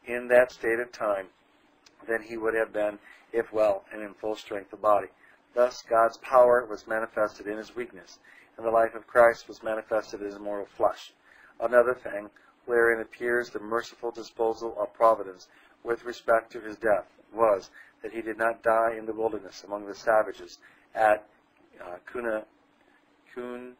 in that state of time than he would have been if well and in full strength of body. Thus God's power was manifested in his weakness, and the life of Christ was manifested in his mortal flesh. Another thing, wherein appears the merciful disposal of providence with respect to his death, was that he did not die in the wilderness among the savages at Kunayume,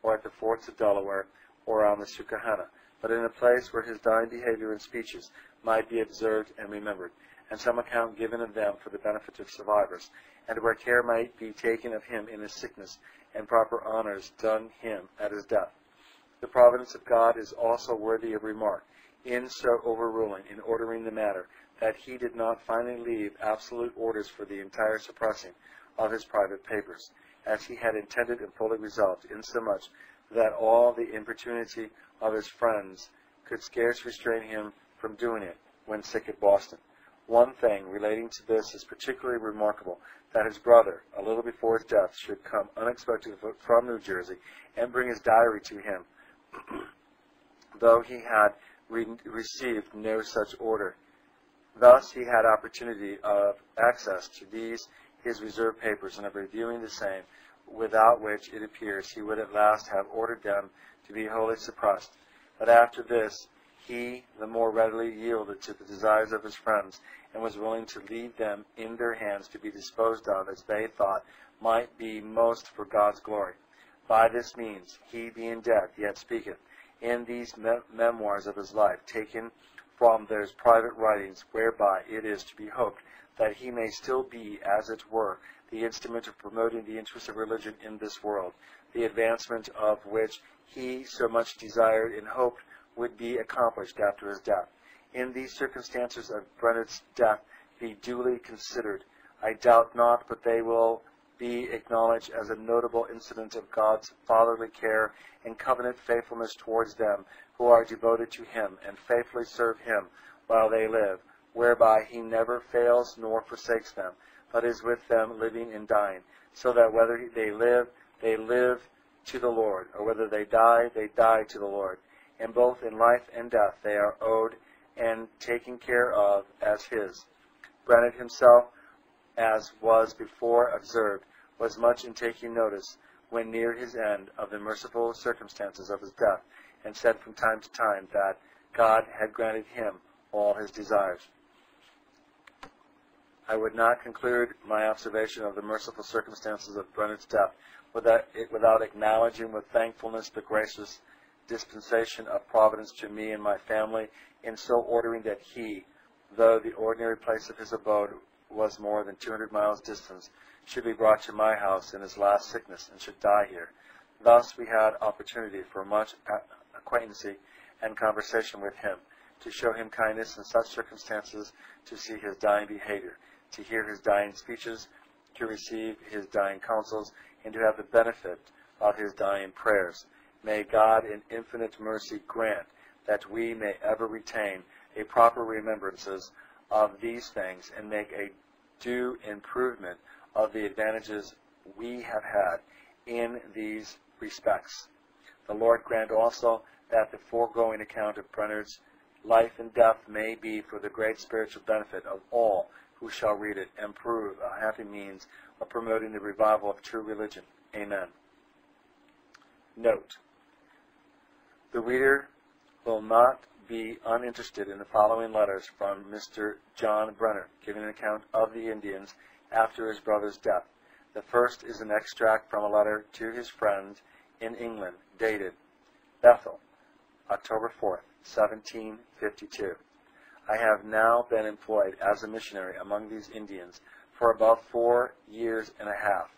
or at the forts of Delaware, or on the Susquehanna, but in a place where his dying behavior and speeches might be observed and remembered, and some account given of them for the benefit of survivors, and where care might be taken of him in his sickness, and proper honors done him at his death. The providence of God is also worthy of remark, in so overruling, in ordering the matter, that he did not finally leave absolute orders for the entire suppressing of his private papers, as he had intended and fully resolved, insomuch that all the importunity of his friends could scarce restrain him from doing it when sick at Boston. One thing relating to this is particularly remarkable, that his brother, a little before his death, should come unexpectedly from New Jersey and bring his diary to him, though he had received no such order. Thus he had opportunity of access to these his reserved papers and of reviewing the same, without which, it appears, he would at last have ordered them to be wholly suppressed. But after this he the more readily yielded to the desires of his friends, and was willing to leave them in their hands to be disposed of as they thought might be most for God's glory. By this means he, being dead, yet speaketh in these memoirs of his life, taken from those private writings, whereby it is to be hoped that he may still be, as it were, the instrument of promoting the interests of religion in this world, the advancement of which he so much desired and hoped would be accomplished after his death. In these circumstances of Brainerd's death be duly considered, I doubt not but they will be acknowledged as a notable incident of God's fatherly care and covenant faithfulness towards them who are devoted to him and faithfully serve him while they live, whereby he never fails nor forsakes them, but is with them living and dying, so that whether they live to the Lord, or whether they die to the Lord. And both in life and death they are owed and taken care of as his. Brainerd himself, as was before observed, was much in taking notice, when near his end, of the merciful circumstances of his death, and said from time to time that God had granted him all his desires. I would not conclude my observation of the merciful circumstances of Brainerd's death without acknowledging with thankfulness the gracious dispensation of Providence to me and my family, in so ordering that he, though the ordinary place of his abode was more than 200 miles distant, should be brought to my house in his last sickness, and should die here. Thus we had opportunity for much acquaintancy and conversation with him, to show him kindness in such circumstances, to see his dying behavior, to hear his dying speeches, to receive his dying counsels, and to have the benefit of his dying prayers. May God in infinite mercy grant that we may ever retain a proper remembrances of these things, and make a due improvement of the advantages we have had in these respects. The Lord grant also that the foregoing account of Brainerd's life and death may be for the great spiritual benefit of all who shall read it, and prove a happy means of promoting the revival of true religion. Amen. Note: the reader will not be uninterested in the following letters from Mr. John Brainerd, giving an account of the Indians after his brother's death. The first is an extract from a letter to his friend in England, dated Bethel, October 4th, 1752. I have now been employed as a missionary among these Indians for about 4 years and a half,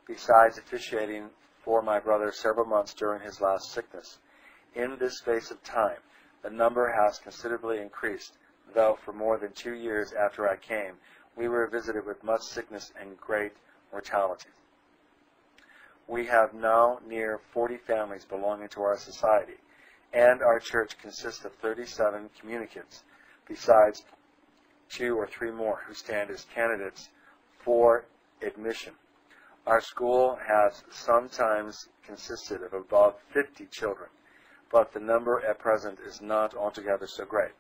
besides officiating for my brother several months during his last sickness. In this space of time, the number has considerably increased, though for more than 2 years after I came, we were visited with much sickness and great mortality. We have now near 40 families belonging to our society, and our church consists of 37 communicants, besides 2 or 3 more who stand as candidates for admission. Our school has sometimes consisted of above 50 children, but the number at present is not altogether so great.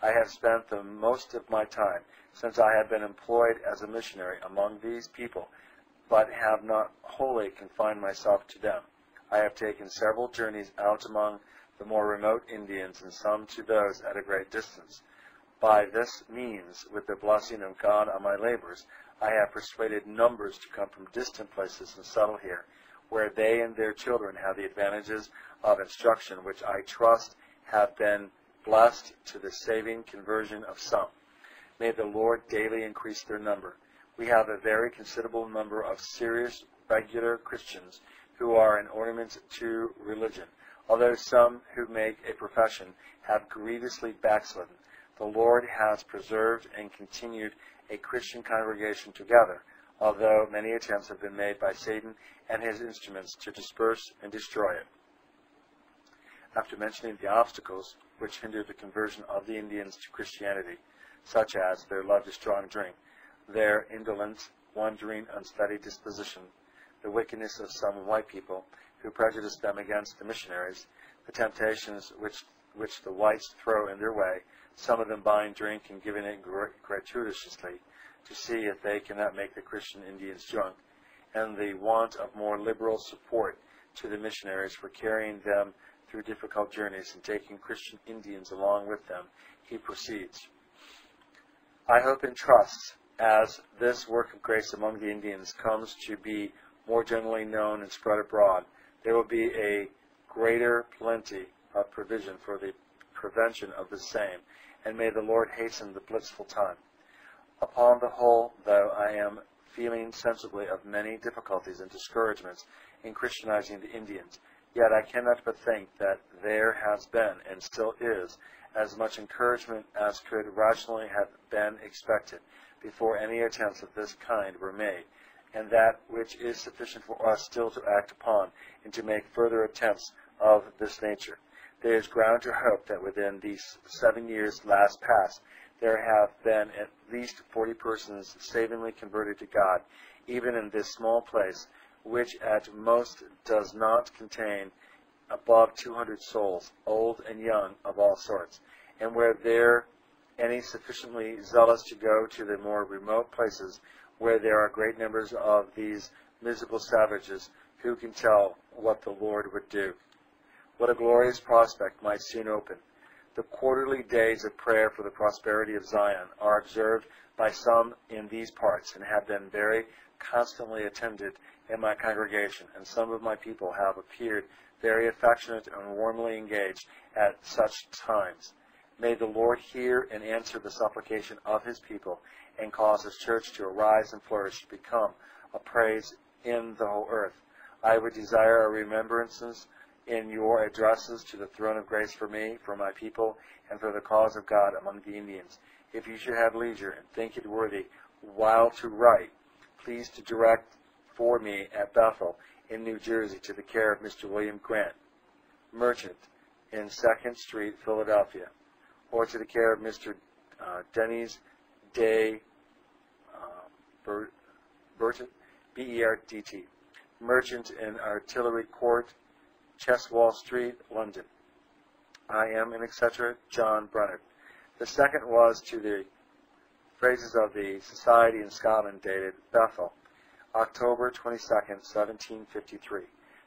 I have spent the most of my time since I have been employed as a missionary among these people, but have not wholly confined myself to them. I have taken several journeys out among the more remote Indians, and some to those at a great distance. By this means, with the blessing of God on my labors, I have persuaded numbers to come from distant places and settle here, where they and their children have the advantages of instruction, which I trust have been blessed to the saving conversion of some. May the Lord daily increase their number. We have a very considerable number of serious, regular Christians who are an ornament to religion, although some who make a profession have grievously backslidden. The Lord has preserved and continued a Christian congregation together, although many attempts have been made by Satan and his instruments to disperse and destroy it. After mentioning the obstacles which hindered the conversion of the Indians to Christianity, such as their love of strong drink, their indolent, wandering, unsteady disposition, the wickedness of some white people who prejudiced them against the missionaries, the temptations which which the whites throw in their way, some of them buying drink and giving it gratuitously to see if they cannot make the Christian Indians drunk, and the want of more liberal support to the missionaries for carrying them through difficult journeys and taking Christian Indians along with them, he proceeds. I hope and trust, as this work of grace among the Indians comes to be more generally known and spread abroad, there will be a greater plenty of provision for the prevention of the same, and may the Lord hasten the blissful time. Upon the whole, though I am feeling sensibly of many difficulties and discouragements in Christianizing the Indians, yet I cannot but think that there has been, and still is, as much encouragement as could rationally have been expected before any attempts of this kind were made, and that which is sufficient for us still to act upon and to make further attempts of this nature. There is ground to hope that within these 7 years last past, there have been at least 40 persons savingly converted to God, even in this small place, which at most does not contain above 200 souls, old and young of all sorts, and where there any sufficiently zealous to go to the more remote places where there are great numbers of these miserable savages, who can tell what the Lord would do? What a glorious prospect might soon open! The quarterly days of prayer for the prosperity of Zion are observed by some in these parts, and have been very constantly attended in my congregation, and some of my people have appeared very affectionate and warmly engaged at such times. May the Lord hear and answer the supplication of his people, and cause his church to arise and flourish, to become a praise in the whole earth. I would desire a remembrances in your addresses to the throne of grace for me, for my people, and for the cause of God among the Indians. If you should have leisure and think it worthy while to write, please to direct for me at Bethel in New Jersey to the care of Mr. William Grant, merchant, in 2nd Street, Philadelphia, or to the care of Mr. Denny's Day Burton, B-E-R-D-T, merchant in Artillery Court, Cheswall Street, London. I am, and etc., John Brainerd. The second was to the phrases of the Society in Scotland, dated Bethel, October 22nd, 1753.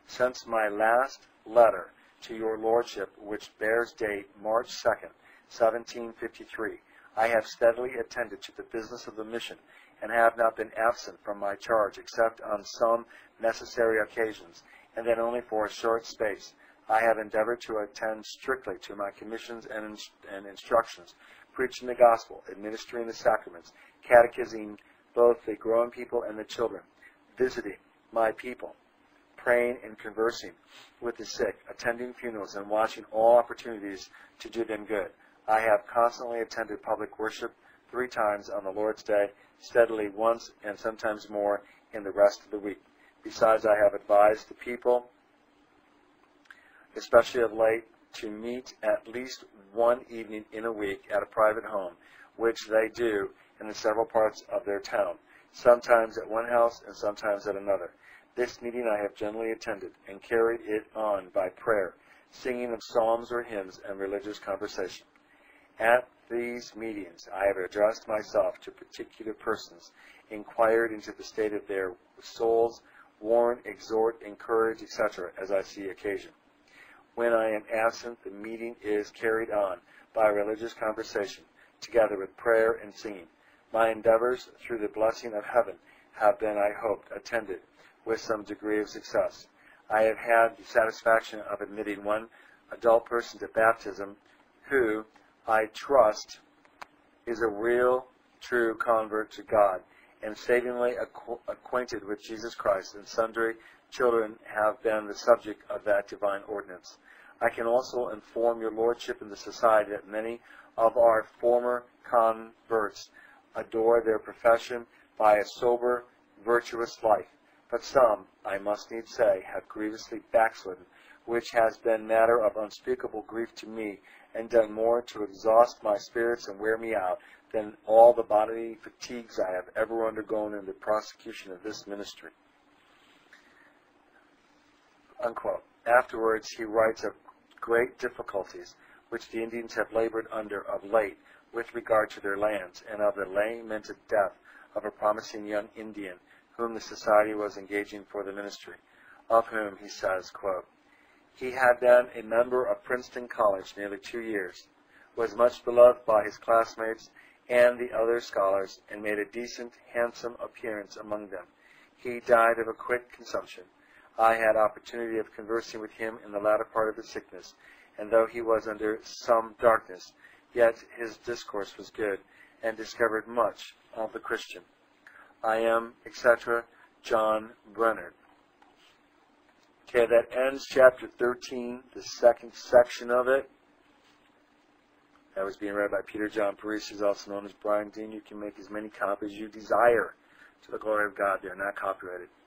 Since my last letter to your Lordship, which bears date March 2nd, 1753, I have steadily attended to the business of the mission, and have not been absent from my charge except on some necessary occasions, and then only for a short space. I have endeavored to attend strictly to my commissions and instructions, preaching the gospel, administering the sacraments, catechizing both the grown people and the children, visiting my people, praying and conversing with the sick, attending funerals, and watching all opportunities to do them good. I have constantly attended public worship 3 times on the Lord's Day, steadily once and sometimes more in the rest of the week. Besides, I have advised the people, especially of late, to meet at least one evening in a week at a private home, which they do in the several parts of their town, sometimes at one house and sometimes at another. This meeting I have generally attended, and carried it on by prayer, singing of psalms or hymns, and religious conversation. At these meetings I have addressed myself to particular persons, inquired into the state of their souls, warn, exhort, encourage, etc., as I see occasion. When I am absent, the meeting is carried on by religious conversation, together with prayer and singing. My endeavors, through the blessing of heaven, have been, I hope, attended with some degree of success. I have had the satisfaction of admitting one adult person to baptism, who, I trust, is a real, true convert to God, and savingly acquainted with Jesus Christ, and sundry children have been the subject of that divine ordinance. I can also inform your Lordship and the Society that many of our former converts adore their profession by a sober, virtuous life, but some, I must needs say, have grievously backslidden, which has been matter of unspeakable grief to me, and done more to exhaust my spirits and wear me out than all the bodily fatigues I have ever undergone in the prosecution of this ministry. Unquote. Afterwards, he writes of great difficulties which the Indians have labored under of late with regard to their lands, and of the lamented death of a promising young Indian whom the Society was engaging for the ministry, of whom he says, quote, "He had been a member of Princeton College nearly 2 years, was much beloved by his classmates and the other scholars, and made a decent, handsome appearance among them. He died of a quick consumption. I had opportunity of conversing with him in the latter part of his sickness, and though he was under some darkness, yet his discourse was good, and discovered much of the Christian. I am, etc., John Brainerd." Okay, that ends chapter 13, the second section of it. That was being read by Peter John Parisi, also known as Brian Dean. You can make as many copies as you desire. To the glory of God, they are not copyrighted.